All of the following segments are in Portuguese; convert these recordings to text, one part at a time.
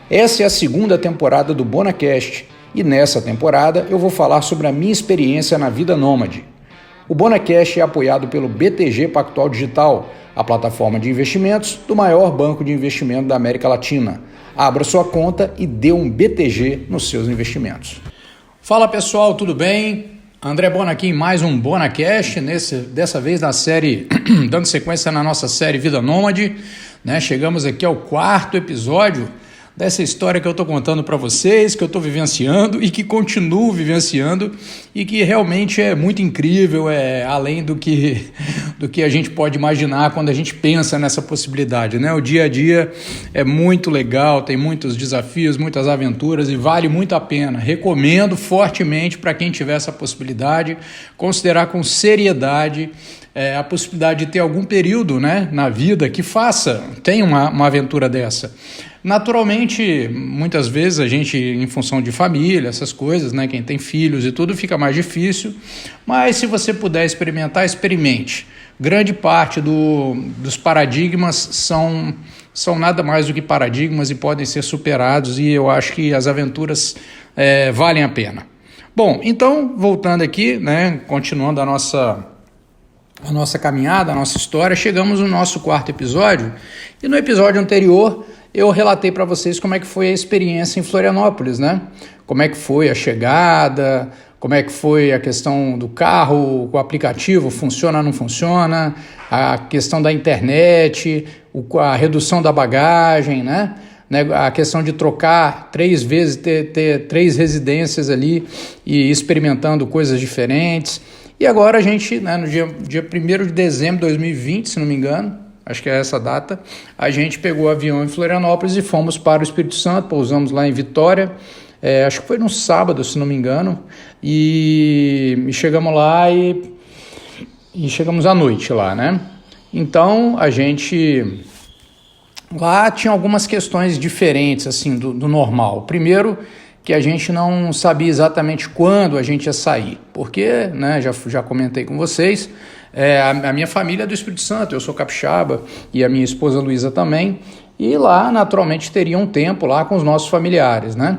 Essa é a segunda temporada do BonaCast e nessa temporada eu vou falar sobre a minha experiência na vida nômade. O BonaCast é apoiado pelo BTG Pactual Digital, a plataforma de investimentos do maior banco de investimento da América Latina. Abra sua conta e dê um BTG nos seus investimentos. Fala pessoal, tudo bem? André Bona aqui em mais um BonaCast, dessa vez na série, dando sequência na nossa série Vida Nômade, né? Chegamos aqui ao 4º episódio dessa história que eu estou contando para vocês, que eu estou vivenciando e que continuo vivenciando e que realmente é muito incrível, é além do que a gente pode imaginar quando a gente pensa nessa possibilidade, né? O dia a dia é muito legal, tem muitos desafios, muitas aventuras e vale muito a pena. Recomendo fortemente para quem tiver essa possibilidade, considerar com seriedade a possibilidade de ter algum período, né, na vida que tenha uma aventura dessa. Naturalmente, muitas vezes a gente, em função de família, essas coisas, né, quem tem filhos e tudo, fica mais difícil, mas se você puder experimentar, experimente. Grande parte dos paradigmas são nada mais do que paradigmas e podem ser superados, e eu acho que as aventuras valem a pena. Bom, então, voltando aqui, né, continuando a nossa caminhada, a nossa história, chegamos no nosso 4º episódio, e no episódio anterior eu relatei para vocês como é que foi a experiência em Florianópolis, né? Como é que foi a chegada, como é que foi a questão do carro, o aplicativo, funciona ou não funciona, a questão da internet, a redução da bagagem, né? A questão de trocar 3 vezes, ter 3 residências ali e experimentando coisas diferentes. E agora a gente, né, no dia 1º de dezembro de 2020, se não me engano, acho que é essa data, a gente pegou o avião em Florianópolis e fomos para o Espírito Santo, pousamos lá em Vitória, acho que foi no sábado, se não me engano, e chegamos lá e chegamos à noite lá, né? Então, a gente lá tinha algumas questões diferentes, assim, do normal. Primeiro, que a gente não sabia exatamente quando a gente ia sair, porque, né, já comentei com vocês, a minha família é do Espírito Santo, eu sou capixaba e a minha esposa Luísa também, e lá naturalmente teria um tempo lá com os nossos familiares, né?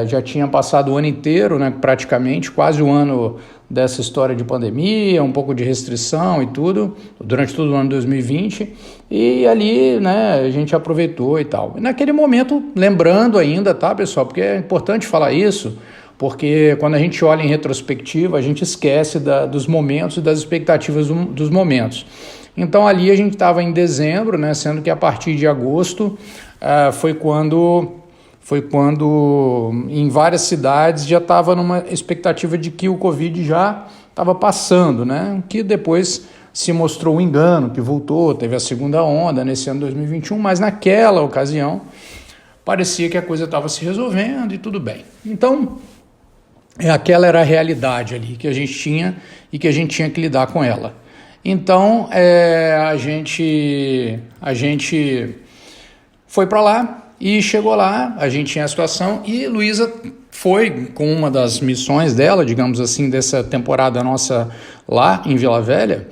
Já tinha passado o ano inteiro, né, praticamente, quase um ano dessa história de pandemia, um pouco de restrição e tudo, durante todo o ano de 2020, e ali, né, a gente aproveitou e tal. E naquele momento, lembrando ainda, tá, pessoal, porque é importante falar isso, porque quando a gente olha em retrospectiva, a gente esquece dos momentos e das expectativas dos momentos. Então ali a gente estava em dezembro, né, sendo que a partir de agosto foi quando em várias cidades já estava numa expectativa de que o Covid já estava passando, né? Que depois se mostrou um engano, que voltou, teve a segunda onda nesse ano 2021, mas naquela ocasião parecia que a coisa estava se resolvendo e tudo bem. Então, aquela era a realidade ali que a gente tinha e que a gente tinha que lidar com ela. Então, a gente foi para lá. E chegou lá, a gente tinha a situação e Luísa foi com uma das missões dela, digamos assim, dessa temporada nossa lá em Vila Velha,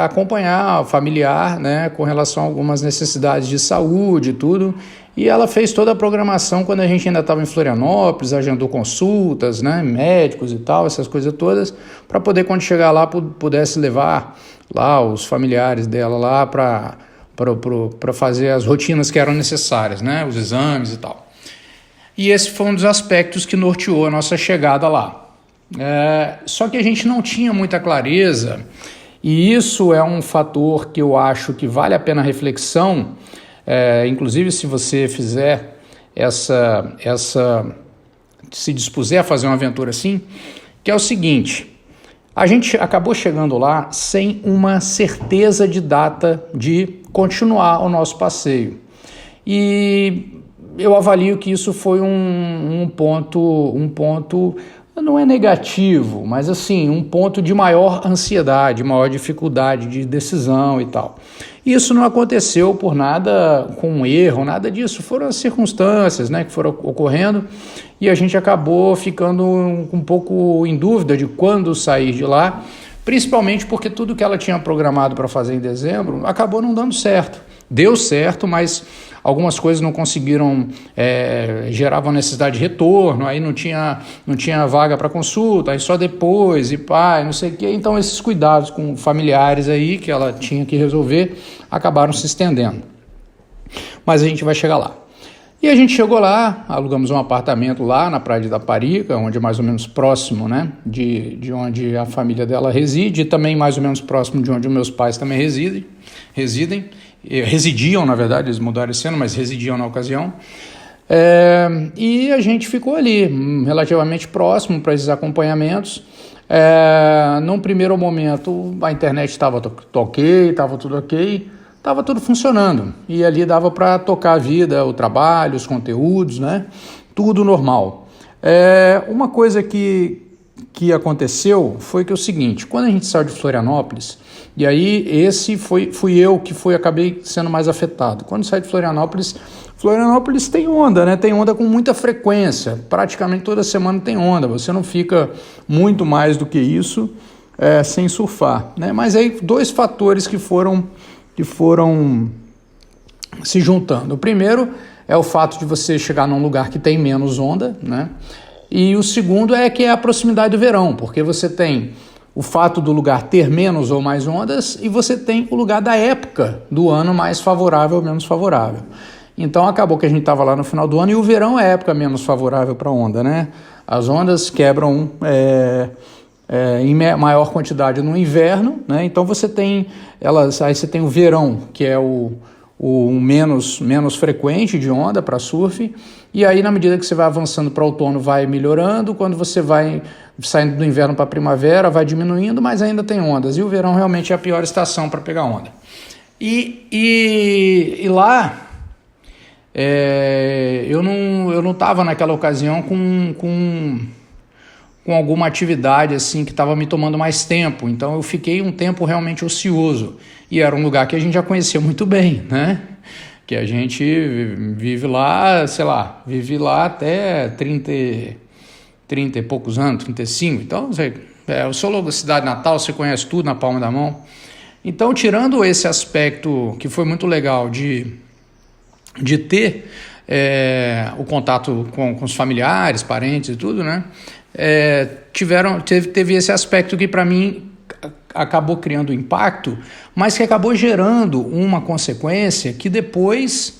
acompanhar o familiar, né, com relação a algumas necessidades de saúde e tudo. E ela fez toda a programação quando a gente ainda estava em Florianópolis, agendou consultas, né, médicos e tal, essas coisas todas, para poder, quando chegar lá, pudesse levar lá os familiares dela lá para fazer as rotinas que eram necessárias, né? Os exames e tal. E esse foi um dos aspectos que norteou a nossa chegada lá. Só que a gente não tinha muita clareza, e isso é um fator que eu acho que vale a pena reflexão, inclusive se você fizer se dispuser a fazer uma aventura assim, que é o seguinte: a gente acabou chegando lá sem uma certeza de data de continuar o nosso passeio. E eu avalio que isso foi um ponto, não é negativo, mas assim, um ponto de maior ansiedade, maior dificuldade de decisão e tal. Isso não aconteceu por nada, com um erro, nada disso. Foram as circunstâncias, né, que foram ocorrendo e a gente acabou ficando um pouco em dúvida de quando sair de lá, principalmente porque tudo que ela tinha programado para fazer em dezembro acabou não dando certo. Deu certo, mas algumas coisas não conseguiram, geravam necessidade de retorno, aí não tinha vaga para consulta, aí só depois, e pai, não sei o quê. Então esses cuidados com familiares aí que ela tinha que resolver acabaram se estendendo. Mas a gente vai chegar lá. E a gente chegou lá, alugamos um apartamento lá na Praia de Itaparica, onde é mais ou menos próximo, né, de onde a família dela reside, e também mais ou menos próximo de onde os meus pais também residiam, na verdade, eles mudaram esse ano, mas residiam na ocasião. E a gente ficou ali, relativamente próximo para esses acompanhamentos. Num primeiro momento, a internet estava ok, estava tudo ok, estava tudo funcionando, e ali dava para tocar a vida, o trabalho, os conteúdos, né? Tudo normal. Uma coisa que aconteceu foi que é o seguinte: quando a gente saiu de Florianópolis, e aí fui eu que acabei sendo mais afetado. Quando saí de Florianópolis tem onda, né? Tem onda com muita frequência, praticamente toda semana tem onda, você não fica muito mais do que isso sem surfar, né? Mas aí 2 fatores que foram se juntando. O primeiro é o fato de você chegar num lugar que tem menos onda, né? E o segundo que é a proximidade do verão, porque você tem o fato do lugar ter menos ou mais ondas e você tem o lugar da época do ano mais favorável ou menos favorável. Então acabou que a gente estava lá no final do ano e o verão é a época menos favorável para onda, né? As ondas quebram em maior quantidade no inverno, né? Então você tem aí você tem o verão, que é o menos frequente de onda para surf, e aí na medida que você vai avançando para o outono vai melhorando, quando você vai saindo do inverno para a primavera vai diminuindo, mas ainda tem ondas, e o verão realmente é a pior estação para pegar onda. E lá eu não estava naquela ocasião com alguma atividade assim que estava me tomando mais tempo, então eu fiquei um tempo realmente ocioso, e era um lugar que a gente já conhecia muito bem, né? Que a gente vive lá até 30 e poucos anos, 35, então eu sou logo da cidade natal, você conhece tudo na palma da mão. Então, tirando esse aspecto que foi muito legal de ter o contato com os familiares, parentes e tudo, né? Teve esse aspecto que para mim acabou criando impacto, mas que acabou gerando uma consequência que depois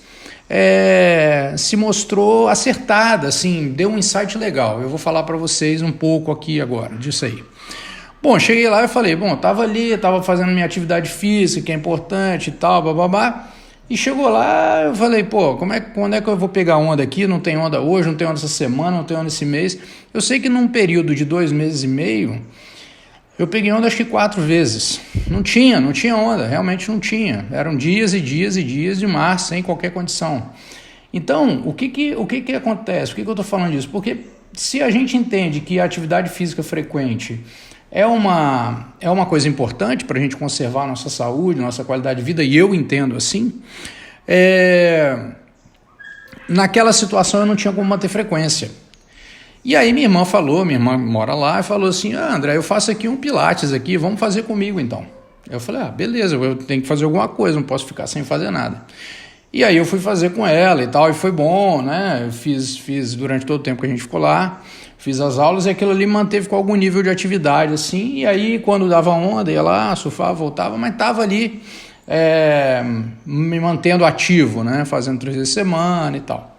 se mostrou acertada, assim, deu um insight legal. Eu vou falar para vocês um pouco aqui agora disso aí. Bom, cheguei lá e falei, estava fazendo minha atividade física, que é importante e tal, bababá. E chegou lá, eu falei, quando é que eu vou pegar onda aqui? Não tem onda hoje, não tem onda essa semana, não tem onda esse mês. Eu sei que num período de 2 meses e meio, eu peguei onda acho que 4 vezes. Não tinha onda, realmente não tinha. Eram dias e dias e dias de mar sem qualquer condição. Então, o que acontece? Por que eu estou falando disso? Porque se a gente entende que a atividade física frequente é uma coisa importante para a gente conservar a nossa saúde, nossa qualidade de vida, e eu entendo assim, naquela situação eu não tinha como manter frequência. E aí minha irmã mora lá, e falou assim, André, eu faço aqui um pilates aqui, vamos fazer comigo então. Eu falei, beleza, eu tenho que fazer alguma coisa, não posso ficar sem fazer nada. E aí eu fui fazer com ela e tal, e foi bom, né? Eu fiz durante todo o tempo que a gente ficou lá, fiz as aulas e aquilo ali manteve com algum nível de atividade, assim, e aí quando dava onda, ia lá, surfava, voltava, mas estava ali me mantendo ativo, né? Fazendo 3 vezes a semana e tal.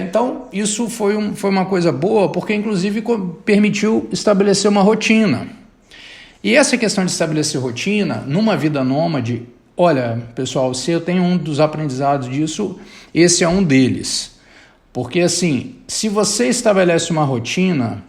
Então, isso foi uma coisa boa, porque inclusive permitiu estabelecer uma rotina. E essa questão de estabelecer rotina, numa vida nômade, olha, pessoal, se eu tenho um dos aprendizados disso, esse é um deles. Porque assim, se você estabelece uma rotina,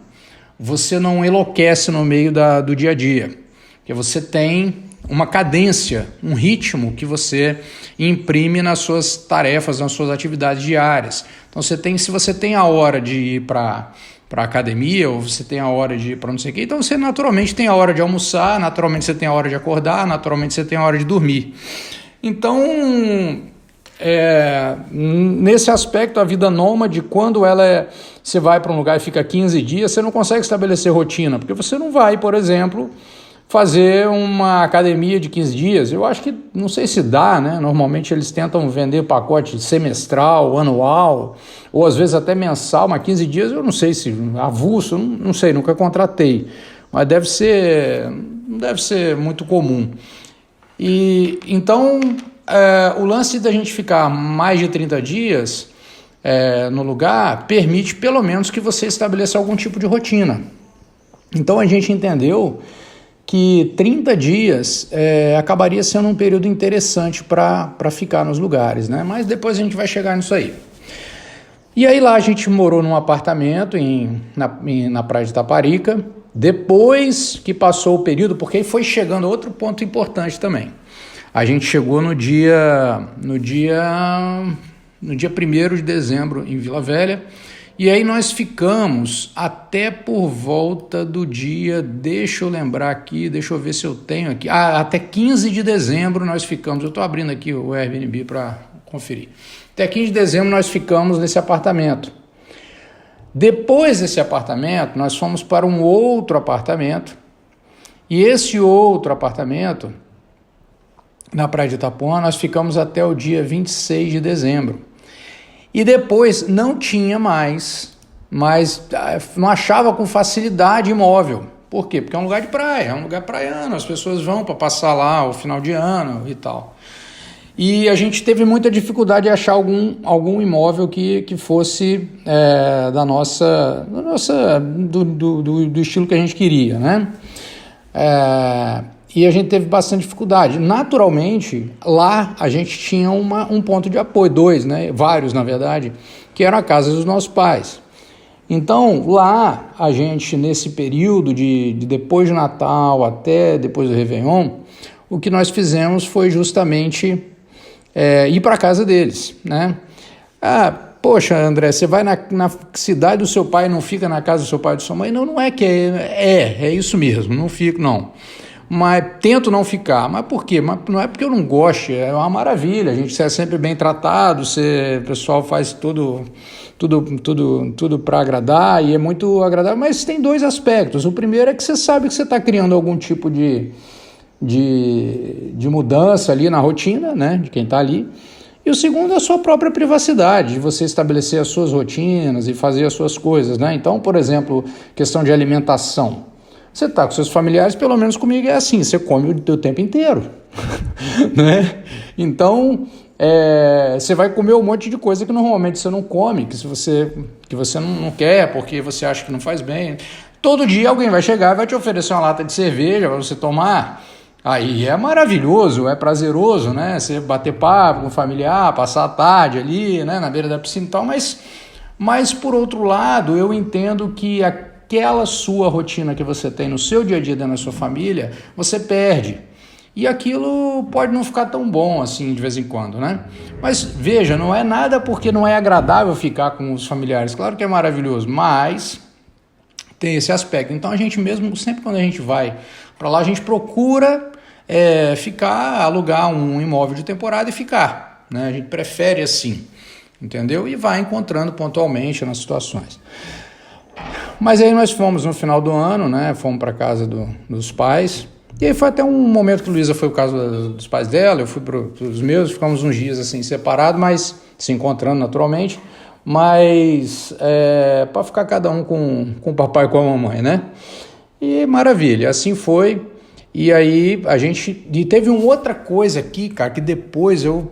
você não enlouquece no meio do dia a dia. Porque você tem uma cadência, um ritmo que você imprime nas suas tarefas, nas suas atividades diárias. Então, se você tem a hora de ir para a academia, ou você tem a hora de ir para não sei o quê, então você naturalmente tem a hora de almoçar, naturalmente você tem a hora de acordar, naturalmente você tem a hora de dormir. Então, nesse aspecto, a vida nômade, quando você vai para um lugar e fica 15 dias, você não consegue estabelecer rotina, porque você não vai, por exemplo, fazer uma academia de 15 dias. Eu acho que, não sei se dá, né? Normalmente eles tentam vender pacote semestral, anual, ou às vezes até mensal, mas 15 dias eu não sei se avulso, não sei, nunca contratei. Mas não deve ser muito comum. E então, o lance da gente ficar mais de 30 dias no lugar permite pelo menos que você estabeleça algum tipo de rotina. Então a gente entendeu que 30 dias acabaria sendo um período interessante para ficar nos lugares, né? Mas depois a gente vai chegar nisso aí. E aí lá a gente morou num apartamento na praia de Itaparica, depois que passou o período, porque aí foi chegando outro ponto importante também. A gente chegou no dia 1º de dezembro em Vila Velha, e aí nós ficamos até por volta do dia, deixa eu lembrar aqui, deixa eu ver se eu tenho aqui, até 15 de dezembro nós ficamos, eu estou abrindo aqui o Airbnb para conferir. Até 15 de dezembro nós ficamos nesse apartamento. Depois desse apartamento, nós fomos para um outro apartamento, e esse outro apartamento, na Praia de Itapuã, nós ficamos até o dia 26 de dezembro. E depois não tinha mais, mas não achava com facilidade imóvel. Por quê? Porque é um lugar de praia, é um lugar praiano, as pessoas vão para passar lá o final de ano e tal. E a gente teve muita dificuldade de achar algum imóvel que fosse do estilo que a gente queria, né? E a gente teve bastante dificuldade. Naturalmente, lá a gente tinha um ponto de apoio, vários na verdade, que era a casa dos nossos pais. Então, lá a gente, nesse período de depois do Natal até depois do Réveillon, o que nós fizemos foi justamente ir para a casa deles, né? Poxa, André, você vai na cidade do seu pai e não fica na casa do seu pai e da sua mãe? Não é que é isso mesmo, não fico não. Mas tento não ficar. Mas por quê? Mas não é porque eu não gosto, é uma maravilha, a gente é sempre bem tratado, o pessoal faz tudo para agradar e é muito agradável, mas tem dois aspectos. O primeiro é que você sabe que você está criando algum tipo de mudança ali na rotina, né, de quem está ali. E o segundo é a sua própria privacidade, de você estabelecer as suas rotinas e fazer as suas coisas, né? Então, por exemplo, questão de alimentação. Você está com seus familiares, pelo menos comigo é assim, você come o tempo inteiro, né? Então, você vai comer um monte de coisa que normalmente você não come, que você não quer, porque você acha que não faz bem. Todo dia alguém vai chegar e vai te oferecer uma lata de cerveja para você tomar. Aí é maravilhoso, é prazeroso, né? Você bater papo com o familiar, passar a tarde ali, né, na beira da piscina e tal, mas por outro lado, eu entendo que aquela sua rotina que você tem no seu dia a dia dentro da sua família, você perde. E aquilo pode não ficar tão bom assim de vez em quando, né? Mas veja, não é nada porque não é agradável ficar com os familiares. Claro que é maravilhoso, mas tem esse aspecto. Então a gente mesmo, sempre quando a gente vai para lá, a gente procura alugar um imóvel de temporada e ficar, né? A gente prefere assim, entendeu? E vai encontrando pontualmente nas situações. Mas aí nós fomos no final do ano, né? Fomos para casa dos pais. E aí foi até um momento que a Luísa foi para casa dos pais dela, eu fui para os meus, ficamos uns dias assim separados, mas se encontrando naturalmente, mas para ficar cada um com o papai e com a mamãe, né? E maravilha, assim foi. E aí e teve uma outra coisa aqui, cara, que depois eu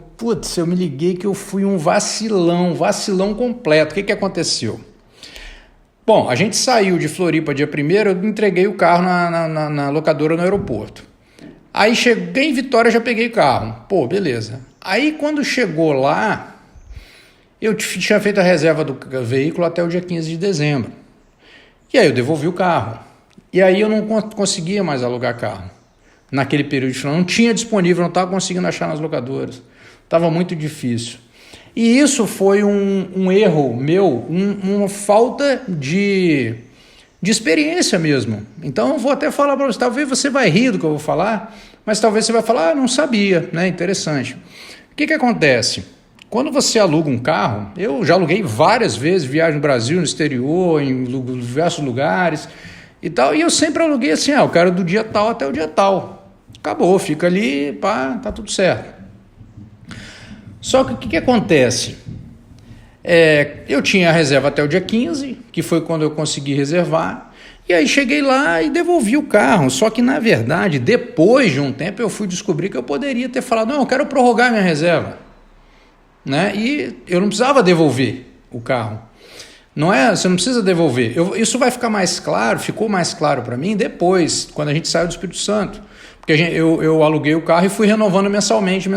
me liguei que eu fui um vacilão completo. O que aconteceu? Bom, a gente saiu de Floripa dia 1º, eu entreguei o carro na locadora no aeroporto. Aí cheguei em Vitória, já peguei o carro. Pô, beleza. Aí quando chegou lá, eu tinha feito a reserva do veículo até o dia 15 de dezembro. E aí eu devolvi o carro. E aí eu não conseguia mais alugar carro. Naquele período de final, não tinha disponível, não estava conseguindo achar nas locadoras. Estava muito difícil. E isso foi um erro meu, uma falta de experiência mesmo. Então eu vou até falar para você, talvez você vai rir do que eu vou falar, mas talvez você vai falar, não sabia, né? Interessante. O que acontece? Quando você aluga um carro, eu já aluguei várias vezes, viagem no Brasil, no exterior, em diversos lugares, e tal. E eu sempre aluguei assim, eu quero do dia tal até o dia tal. Acabou, fica ali, pá, tá tudo certo. Só que o que acontece? Eu tinha a reserva até o dia 15, que foi quando eu consegui reservar, e aí cheguei lá e devolvi o carro. Só que, na verdade, depois de um tempo, eu fui descobrir que eu poderia ter falado, não, eu quero prorrogar minha reserva, né? E eu não precisava devolver o carro. Você não precisa devolver. Isso vai ficar mais claro, ficou mais claro para mim depois, quando a gente saiu do Espírito Santo. Porque eu aluguei o carro e fui renovando mensalmente.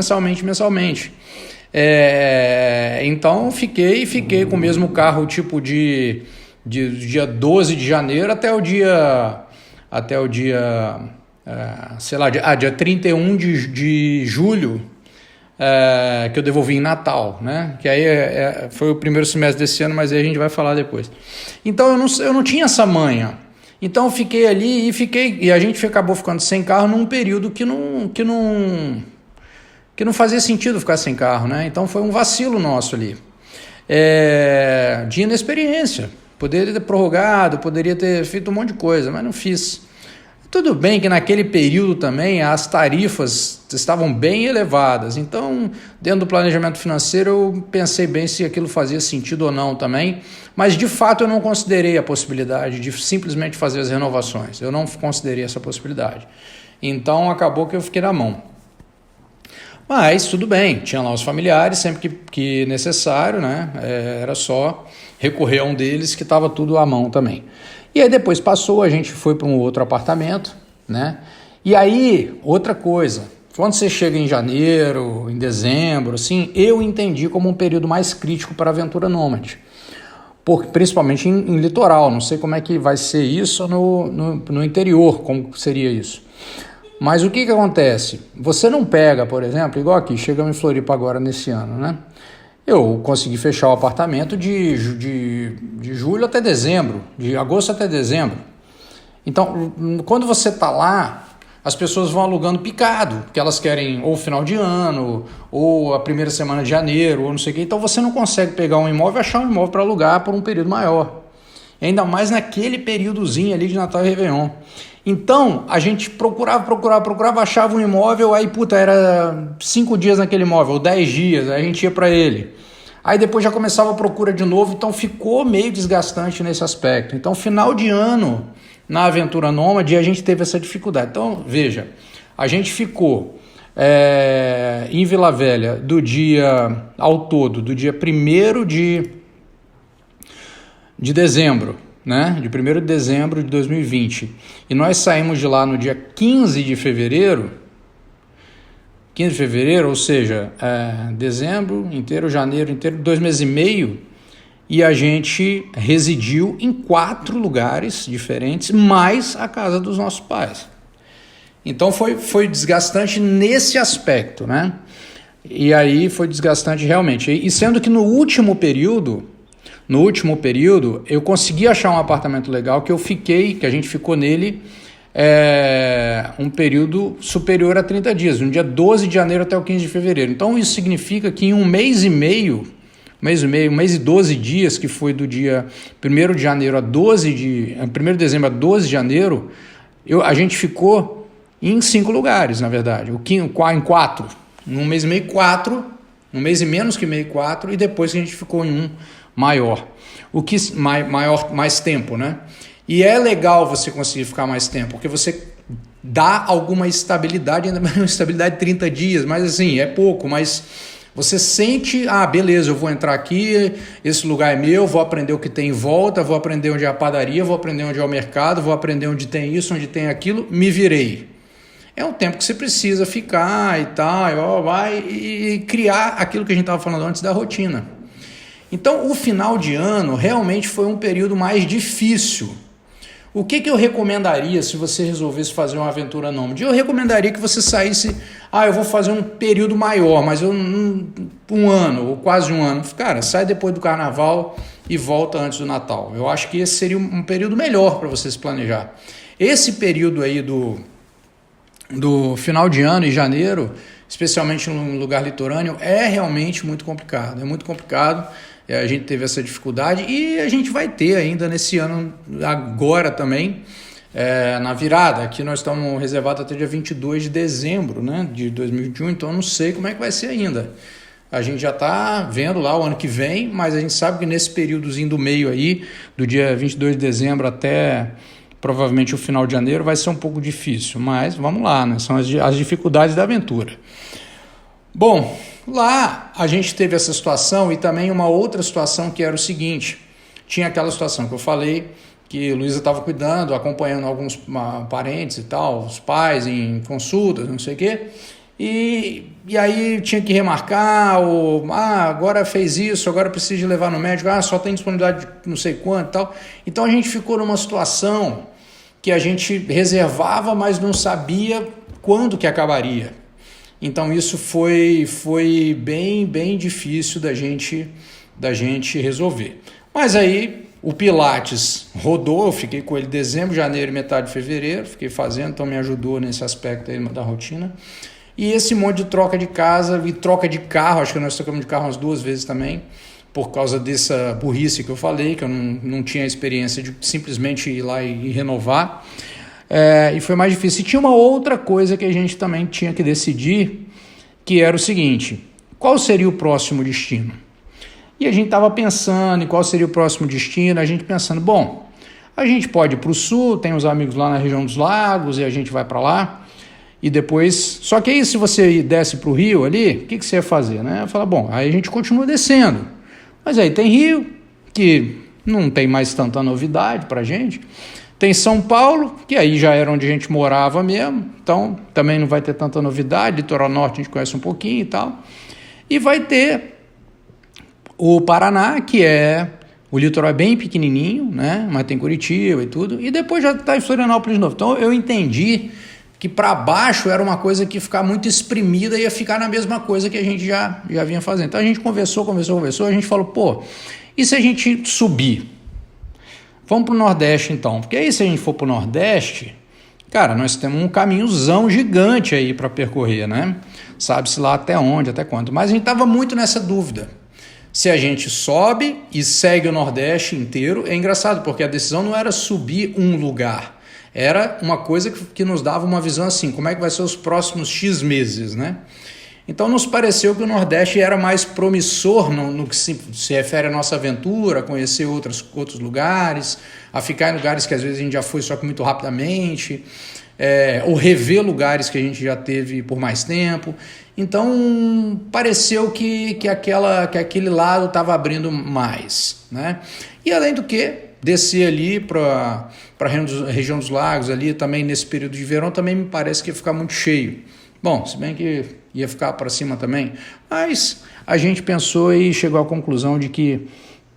Então fiquei com o mesmo carro tipo de dia 12 de janeiro até o dia dia 31 de julho, que eu devolvi em Natal, né? Que aí foi o primeiro semestre desse ano, mas aí a gente vai falar depois. Então eu não tinha essa manha. Então eu fiquei ali e a gente acabou ficando sem carro num período que não fazia sentido ficar sem carro, né? Então foi um vacilo nosso ali, de inexperiência. Poderia ter prorrogado, poderia ter feito um monte de coisa, mas não fiz. Tudo bem que naquele período também as tarifas estavam bem elevadas, então dentro do planejamento financeiro eu pensei bem se aquilo fazia sentido ou não também, mas de fato eu não considerei a possibilidade de simplesmente fazer as renovações, eu não considerei essa possibilidade, então acabou que eu fiquei na mão. Mas tudo bem, tinha lá os familiares, sempre que necessário, né? Era só recorrer a um deles que estava tudo à mão também. E aí depois passou, a gente foi para um outro apartamento, né? E aí, outra coisa, quando você chega em janeiro, em dezembro, assim, eu entendi como um período mais crítico para a aventura nômade. Principalmente em litoral, não sei como é que vai ser isso no interior, como seria isso. Mas o que acontece? Você não pega, por exemplo, igual aqui, chegamos em Floripa agora nesse ano, né? Eu consegui fechar o apartamento de julho até dezembro, de agosto até dezembro. Então, quando você está lá, as pessoas vão alugando picado, porque elas querem ou final de ano, ou a primeira semana de janeiro, ou não sei o quê. Então você não consegue pegar um imóvel e achar um imóvel para alugar por um período maior. Ainda mais naquele períodozinho ali de Natal e Réveillon. Então, a gente procurava, achava um imóvel, aí, era 5 dias naquele imóvel, ou 10 dias, aí a gente ia para ele. Aí depois já começava a procura de novo, então ficou meio desgastante nesse aspecto. Então, final de ano, na Aventura Nômade, a gente teve essa dificuldade. Então, veja, a gente ficou em Vila Velha do dia 1º de dezembro, né? De 1º de dezembro de 2020. E nós saímos de lá no dia 15 de fevereiro, ou seja, dezembro inteiro, janeiro inteiro, 2 meses e meio, e a gente residiu em 4 lugares diferentes, mais a casa dos nossos pais. Então foi desgastante nesse aspecto, né? E aí foi desgastante realmente. E sendo que no último período, eu consegui achar um apartamento legal que a gente ficou nele um período superior a 30 dias, no dia 12 de janeiro até o 15 de fevereiro. Então isso significa que em um mês e 12 dias, que foi do dia 1º de janeiro a 1º de dezembro a 12 de janeiro, a gente ficou em 5 lugares, na verdade, em 4, num mês e meio 4, um mês e menos que meio 4, e depois que a gente ficou em um maior, mais tempo, né? E é legal você conseguir ficar mais tempo, porque você dá alguma estabilidade, ainda mais uma estabilidade de 30 dias, mas assim, é pouco, mas você sente, beleza, eu vou entrar aqui, esse lugar é meu, vou aprender o que tem em volta, vou aprender onde é a padaria, vou aprender onde é o mercado, vou aprender onde tem isso, onde tem aquilo, me virei. É um tempo que você precisa ficar e tal, e criar aquilo que a gente estava falando antes da rotina. Então, o final de ano realmente foi um período mais difícil. O que eu recomendaria se você resolvesse fazer uma aventura nômade? Eu recomendaria que você saísse, eu vou fazer um período maior, mas um ano, ou quase um ano. Cara, sai depois do carnaval e volta antes do Natal. Eu acho que esse seria um período melhor para você se planejar. Esse período aí do final de ano e janeiro, especialmente no lugar litorâneo, é realmente muito complicado. É muito complicado. A gente teve essa dificuldade e a gente vai ter ainda nesse ano agora também, na virada. Aqui nós estamos reservados até dia 22 de dezembro, né, de 2021, então eu não sei como é que vai ser ainda. A gente já está vendo lá o ano que vem, mas a gente sabe que nesse períodozinho do meio aí, do dia 22 de dezembro até provavelmente o final de janeiro, vai ser um pouco difícil, mas vamos lá, né? São as dificuldades da aventura. Bom, lá a gente teve essa situação e também uma outra situação que era o seguinte, tinha aquela situação que eu falei, que Luísa estava cuidando, acompanhando alguns parentes e tal, os pais em consultas, não sei o quê, e aí tinha que remarcar, agora fez isso, agora precisa levar no médico, só tem disponibilidade de não sei quanto e tal. Então a gente ficou numa situação que a gente reservava, mas não sabia quando que acabaria. Então isso foi bem difícil da gente resolver. Mas aí o Pilates rodou, eu fiquei com ele dezembro, janeiro e metade de fevereiro, fiquei fazendo, então me ajudou nesse aspecto aí da rotina. E esse monte de troca de casa e troca de carro, acho que nós trocamos de carro umas 2 vezes também, por causa dessa burrice que eu falei, que eu não tinha a experiência de simplesmente ir lá e renovar. E foi mais difícil. E tinha uma outra coisa que a gente também tinha que decidir, que era o seguinte: qual seria o próximo destino? E a gente estava pensando em qual seria o próximo destino, a gente pensando, bom, a gente pode ir para o sul, tem uns amigos lá na região dos lagos e a gente vai para lá. E depois, só que aí se você desce para o rio ali, o que você ia fazer, né? Eu falo, bom, aí a gente continua descendo, mas aí tem Rio, que não tem mais tanta novidade para a gente, tem São Paulo, que aí já era onde a gente morava mesmo, então também não vai ter tanta novidade, Litoral Norte a gente conhece um pouquinho e tal, e vai ter o Paraná, que o litoral é bem pequenininho, né? Mas tem Curitiba e tudo, e depois já está em Florianópolis de novo. Então eu entendi que para baixo era uma coisa que ficar muito exprimida e ia ficar na mesma coisa que a gente já vinha fazendo. Então a gente conversou, a gente falou, pô, e se a gente subir? Vamos para o Nordeste então, porque aí se a gente for para o Nordeste, cara, nós temos um caminhozão gigante aí para percorrer, né? Sabe-se lá até onde, até quanto. Mas a gente estava muito nessa dúvida. Se a gente sobe e segue o Nordeste inteiro, é engraçado, porque a decisão não era subir um lugar, era uma coisa que nos dava uma visão assim, como é que vai ser os próximos X meses, né? Então nos pareceu que o Nordeste era mais promissor no que se refere à nossa aventura, a conhecer outros lugares, a ficar em lugares que às vezes a gente já foi só que muito rapidamente, ou rever lugares que a gente já teve por mais tempo. Então pareceu que aquele lado estava abrindo mais, né? E além do que, descer ali para a região dos lagos, ali também nesse período de verão, também me parece que ia ficar muito cheio. Bom, se bem que ia ficar para cima também, mas a gente pensou e chegou à conclusão de que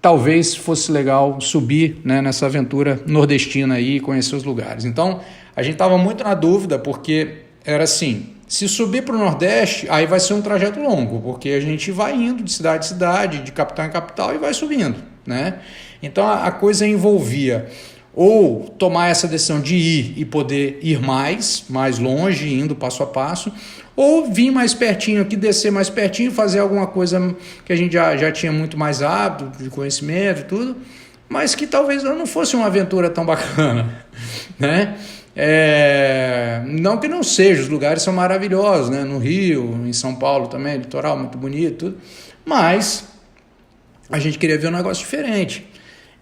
talvez fosse legal subir, né, nessa aventura nordestina aí e conhecer os lugares. Então, a gente estava muito na dúvida, porque era assim, se subir para o Nordeste, aí vai ser um trajeto longo, porque a gente vai indo de cidade em cidade, de capital em capital e vai subindo, né? Então a coisa envolvia ou tomar essa decisão de ir e poder ir mais longe, indo passo a passo, ou vir mais pertinho aqui, descer mais pertinho, fazer alguma coisa que a gente já tinha muito mais hábito, de conhecimento e tudo, mas que talvez não fosse uma aventura tão bacana, né? Não que não seja, os lugares são maravilhosos, né? No Rio, em São Paulo também, litoral muito bonito, tudo, mas a gente queria ver um negócio diferente.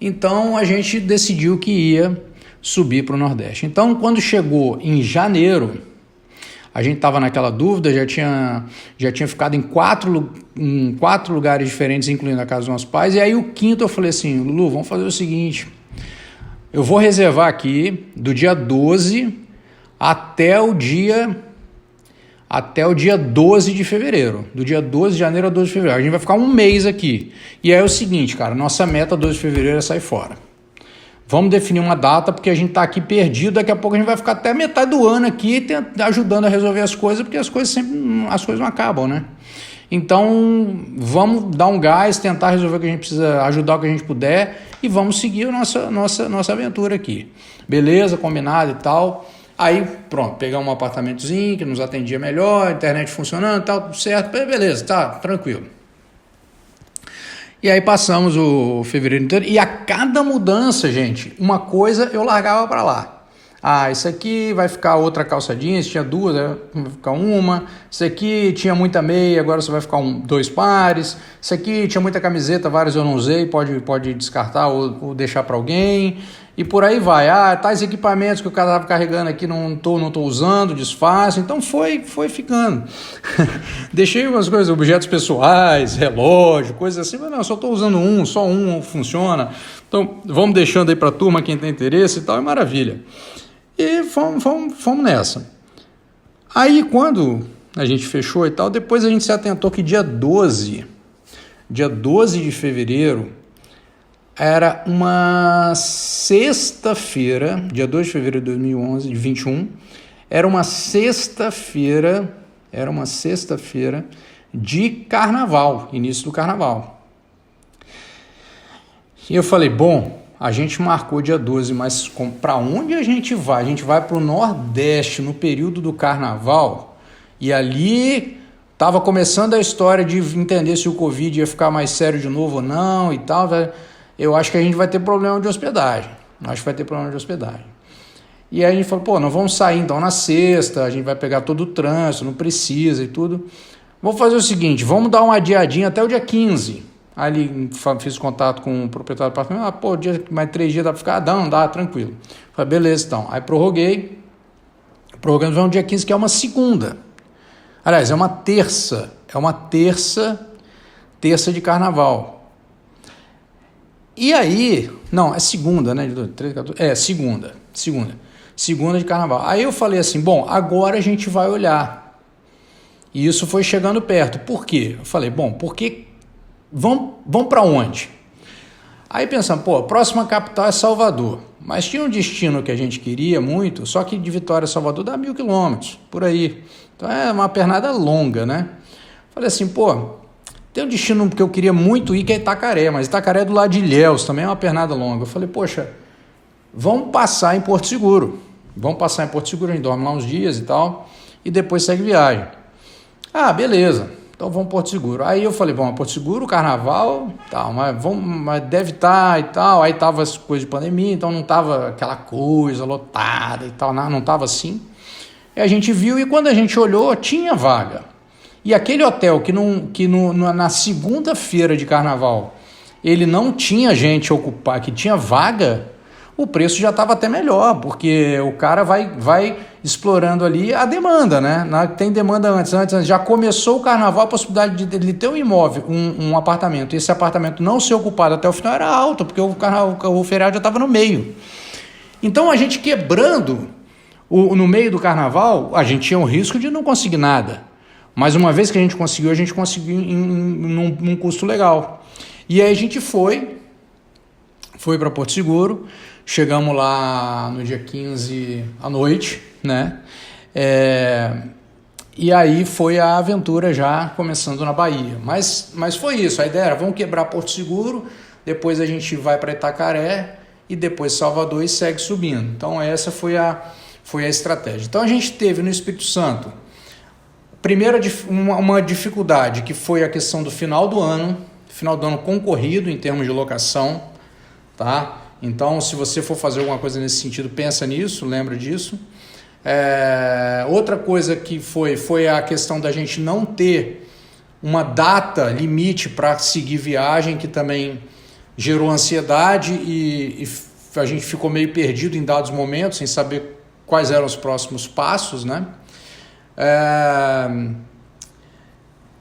Então a gente decidiu que ia subir para o Nordeste. Então quando chegou em janeiro, a gente estava naquela dúvida, já tinha ficado em quatro lugares diferentes, incluindo a casa dos nossos pais, e aí o quinto eu falei assim, Lulu, vamos fazer o seguinte, eu vou reservar aqui do dia 12 até o dia 12 de fevereiro. Do dia 12 de janeiro a 12 de fevereiro. A gente vai ficar um mês aqui. E aí é o seguinte, cara, nossa meta 12 de fevereiro é sair fora. Vamos definir uma data, porque a gente está aqui perdido, daqui a pouco a gente vai ficar até metade do ano aqui ajudando a resolver as coisas, porque as coisas não acabam, né? Então, vamos dar um gás, tentar resolver o que a gente precisa, ajudar o que a gente puder e vamos seguir a nossa aventura aqui. Beleza, combinado e tal. Aí, pronto, pegamos um apartamentozinho que nos atendia melhor, internet funcionando, tal, tudo certo, beleza, tá, tranquilo. E aí passamos o fevereiro inteiro, e a cada mudança, gente, uma coisa eu largava para lá. Isso aqui vai ficar outra calça jeans, tinha duas, vai ficar uma. Isso aqui tinha muita meia, agora você vai ficar dois pares. Isso aqui tinha muita camiseta, várias eu não usei, pode descartar ou deixar para alguém. E por aí vai. Tais equipamentos que o cara estava carregando aqui não tô usando, desfaço. Então foi ficando. Deixei umas coisas, objetos pessoais, relógio, coisas assim, mas não, só estou usando só um funciona. Então vamos deixando aí para a turma, quem tem interesse e tal, é maravilha. E fomos nessa. Aí quando a gente fechou e tal, depois a gente se atentou que dia 12 de fevereiro, era uma sexta-feira, dia 2 de fevereiro de 2011, de 21, era uma sexta-feira de carnaval, início do carnaval. E eu falei, bom, a gente marcou dia 12, mas para onde a gente vai? A gente vai para o Nordeste no período do carnaval, e ali estava começando a história de entender se o Covid ia ficar mais sério de novo ou não e tal. Eu acho que a gente vai ter problema de hospedagem. E aí a gente falou, nós vamos sair então na sexta, a gente vai pegar todo o trânsito, não precisa e tudo. Vamos fazer o seguinte, vamos dar uma adiadinha até o dia 15. Aí fiz contato com o proprietário do apartamento, mais 3 dias dá para ficar? Não dá, tranquilo. Falei, beleza então. Aí prorrogamos no dia 15, que é uma segunda. Aliás, é uma terça de carnaval. E aí, não, é segunda, né? 3, 14, segunda de carnaval. Aí eu falei assim, bom, agora a gente vai olhar. E isso foi chegando perto. Por quê? Eu falei, bom, porque vamos para onde? Aí pensamos, a próxima capital é Salvador. Mas tinha um destino que a gente queria muito, só que de Vitória a Salvador dá 1.000 quilômetros, por aí. Então é uma pernada longa, né? Falei assim, tem um destino que eu queria muito ir, que é Itacaré, mas Itacaré é do lado de Ilhéus, também é uma pernada longa. Eu falei, vamos passar em Porto Seguro. A gente dorme lá uns dias e tal, e depois segue viagem. Beleza, então vamos Porto Seguro. Aí eu falei, Porto Seguro, carnaval, tal, mas deve estar e tal. Aí tava as coisas de pandemia, então não tava aquela coisa lotada e tal, não tava assim. E a gente viu, e quando a gente olhou, tinha vaga. E aquele hotel que na segunda-feira de carnaval ele não tinha gente ocupar, que tinha vaga, o preço já estava até melhor, porque o cara vai explorando ali a demanda, né? Tem demanda antes, já começou o carnaval, a possibilidade de ele ter um imóvel, um apartamento, e esse apartamento não ser ocupado até o final era alta, porque o feriado já estava no meio. Então a gente quebrando no meio do carnaval, a gente tinha o risco de não conseguir nada. Mas uma vez que a gente conseguiu num custo legal. E aí a gente foi para Porto Seguro, chegamos lá no dia 15 à noite, né? E aí foi a aventura já começando na Bahia. Mas foi isso, a ideia era, vamos quebrar Porto Seguro, depois a gente vai para Itacaré e depois Salvador e segue subindo. Então essa foi a estratégia. Então a gente teve no Espírito Santo, primeiro, uma dificuldade, que foi a questão do final do ano concorrido em termos de locação, tá? Então, se você for fazer alguma coisa nesse sentido, pensa nisso, lembra disso. Outra coisa que foi a questão da gente não ter uma data limite para seguir viagem, que também gerou ansiedade e a gente ficou meio perdido em dados momentos, sem saber quais eram os próximos passos, né?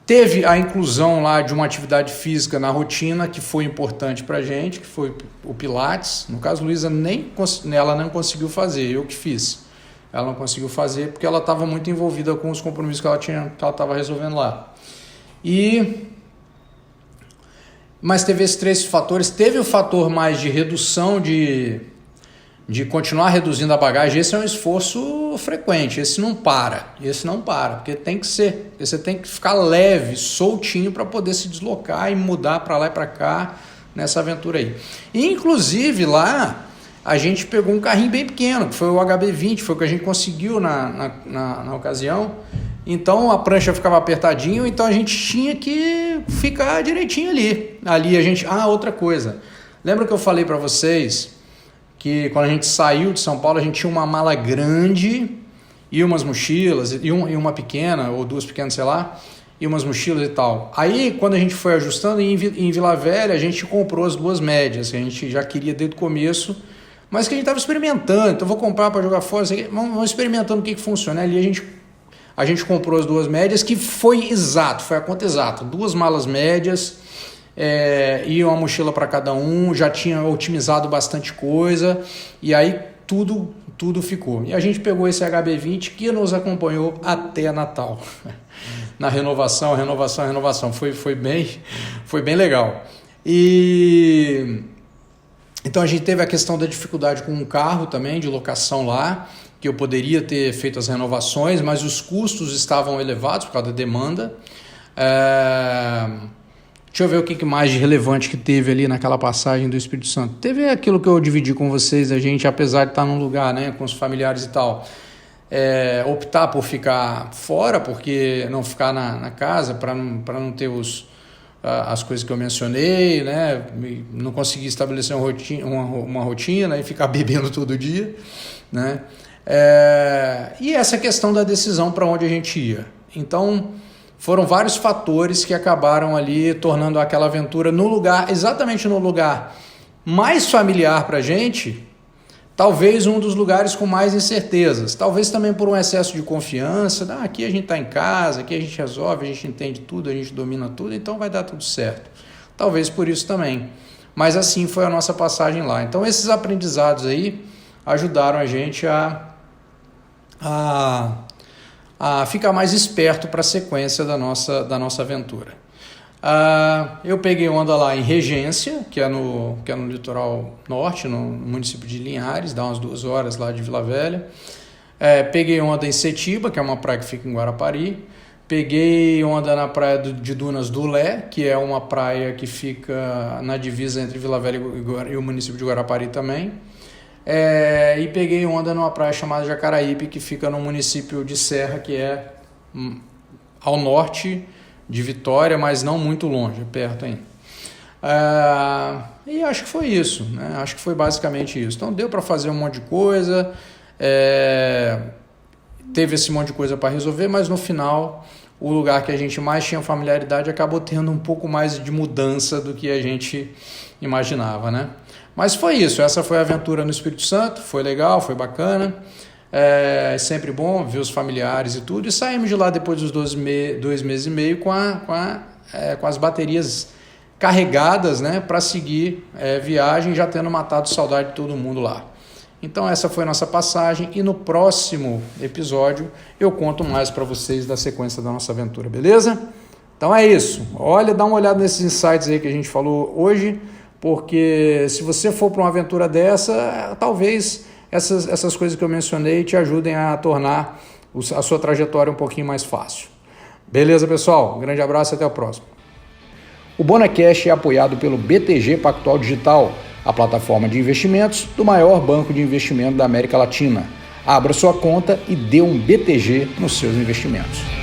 Teve a inclusão lá de uma atividade física na rotina, que foi importante para a gente, que foi o Pilates. No caso, Luísa ela não conseguiu fazer, eu que fiz. Ela não conseguiu fazer porque ela estava muito envolvida com os compromissos que ela estava resolvendo lá. Mas teve esses 3 fatores. Teve o fator mais de redução de continuar reduzindo a bagagem. Esse é um esforço frequente, esse não para, porque tem que ser, você tem que ficar leve, soltinho para poder se deslocar e mudar para lá e para cá nessa aventura aí. E, inclusive lá a gente pegou um carrinho bem pequeno, que foi o HB20, foi o que a gente conseguiu na ocasião. Então a prancha ficava apertadinho, então a gente tinha que ficar direitinho ali a gente... outra coisa, lembra que eu falei para vocês que quando a gente saiu de São Paulo, a gente tinha uma mala grande e umas mochilas, e uma pequena, ou duas pequenas, sei lá, e umas mochilas e tal. Aí, quando a gente foi ajustando, em Vila Velha, a gente comprou as 2 médias, que a gente já queria desde o começo, mas que a gente estava experimentando. Então, vou comprar para jogar fora, vamos experimentando o que funciona. Ali a gente comprou as 2 médias, que foi a conta exata. 2 malas médias, e uma mochila para cada um, já tinha otimizado bastante coisa, e aí tudo ficou. E a gente pegou esse HB20 que nos acompanhou até Natal. Na renovação. Foi bem legal. E então a gente teve a questão da dificuldade com um carro também, de locação lá, que eu poderia ter feito as renovações, mas os custos estavam elevados por causa da demanda. Deixa eu ver o que mais de relevante que teve ali naquela passagem do Espírito Santo. Teve aquilo que eu dividi com vocês, a gente, apesar de estar num lugar, né, com os familiares e tal, optar por ficar fora, porque não ficar na casa, para não ter as coisas que eu mencionei, né, não conseguir estabelecer uma rotina e ficar bebendo todo dia, né, e essa questão da decisão para onde a gente ia. Então, foram vários fatores que acabaram ali tornando aquela aventura exatamente no lugar mais familiar para a gente, talvez um dos lugares com mais incertezas, talvez também por um excesso de confiança. Aqui a gente está em casa, aqui a gente resolve, a gente entende tudo, a gente domina tudo, então vai dar tudo certo. Talvez por isso também. Mas assim foi a nossa passagem lá. Então esses aprendizados aí ajudaram a gente a ficar mais esperto para a sequência da nossa aventura. Eu peguei onda lá em Regência, que é no litoral norte, no município de Linhares, dá umas 2 horas lá de Vila Velha. Peguei onda em Setiba, que é uma praia que fica em Guarapari. Peguei onda na praia de Dunas do Lé, que é uma praia que fica na divisa entre Vila Velha e o município de Guarapari também. E peguei onda numa praia chamada Jacaraípe, que fica no município de Serra, que é ao norte de Vitória, mas não muito longe, perto ainda. E acho que foi isso, né? Acho que foi basicamente isso. Então deu para fazer um monte de coisa, teve esse monte de coisa para resolver, mas no final o lugar que a gente mais tinha familiaridade acabou tendo um pouco mais de mudança do que a gente imaginava, né? Mas foi isso, essa foi a aventura no Espírito Santo, foi legal, foi bacana, sempre bom ver os familiares e tudo, e saímos de lá depois dos 2 meses e meio com as baterias carregadas, né, para seguir viagem, já tendo matado saudade de todo mundo lá. Então essa foi a nossa passagem, e no próximo episódio eu conto mais para vocês da sequência da nossa aventura, beleza? Então é isso, dá uma olhada nesses insights aí que a gente falou hoje, porque se você for para uma aventura dessa, talvez essas coisas que eu mencionei te ajudem a tornar a sua trajetória um pouquinho mais fácil. Beleza, pessoal? Um grande abraço e até o próximo. O BonaCash é apoiado pelo BTG Pactual Digital, a plataforma de investimentos do maior banco de investimento da América Latina. Abra sua conta e dê um BTG nos seus investimentos.